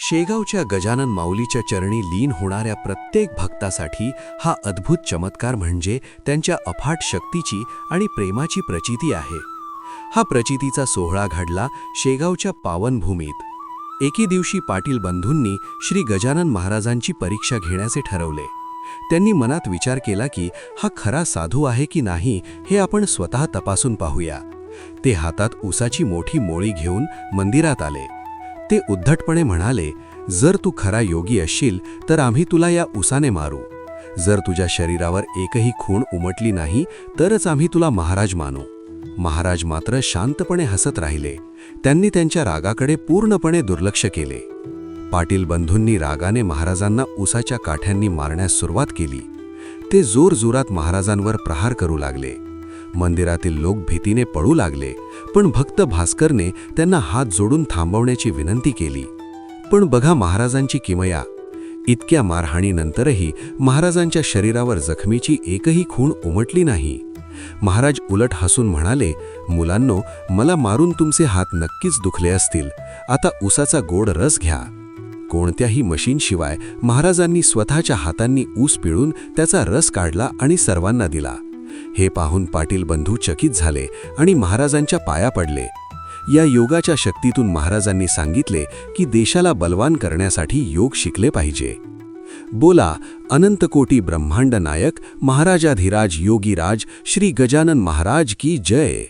शेगावच्या गजानन माऊलीच्या चरणी लीन होणाऱ्या प्रत्येक भक्तासाठी हा अद्भुत चमत्कार म्हणजे त्यांच्या अफाट शक्तीची आणि प्रेमाची प्रचिती आहे। हा प्रचितीचा सोहळा घडला शेगावच्या पावनभूमीत। एके दिवशी पाटील बंधूंनी श्री गजानन महाराजांची परीक्षा घेण्याचे ठरवले। त्यांनी मनात विचार केला की हा खरा साधू आहे की नाही हे आपण स्वतः तपासून पाहूया। ते हातात उसाची मोठी मोळी घेऊन मंदिरात आले। ते उद्धटपणे म्हणाले, जर तू खरा योगी असशील तर आम्ही तुला या उसाने मारू। जर तुझ्या शरीरावर एकही खूण उमटली नाही तरच आम्ही तुला महाराज मानू। महाराज मात्र शांतपणे हसत राहिले। त्यांनी त्यांच्या रागाकडे पूर्णपणे दुर्लक्ष केले। पाटील बंधूंनी रागाने महाराजांना उसाच्या काठ्यांनी मारण्यास सुरुवात केली। ते जोरजोरात महाराजांवर प्रहार करू लागले। मंदिरातील लोक भीतीने पळू लागले, पण भक्त भास्करने त्यांना हात जोडून थांबवण्याची विनंती केली। पण बघा महाराजांची किमया, इतक्या मारहाणीनंतरही महाराजांच्या शरीरावर जखमीची एकही खूण उमटली नाही। महाराज उलट हसून म्हणाले, मुलांनो, मला मारून तुमचे हात नक्कीच दुखले असतील, आता उसाचा गोड रस घ्या। कोणत्याही मशीनशिवाय महाराजांनी स्वतःच्या हातांनी ऊस पिळून त्याचा रस काढला आणि सर्वांना दिला। हे पाहून पाटील बंधू चकित झाले आणि महाराजांच्या पाया पडले। या योगाच्या शक्तीतून महाराजांनी सांगितले की देशाला बलवान करण्यासाठी योग शिकले पाहिजे। बोला अनंतकोटी ब्रह्मांड नायक महाराजाधिराज योगीराज श्री गजानन महाराज की जय।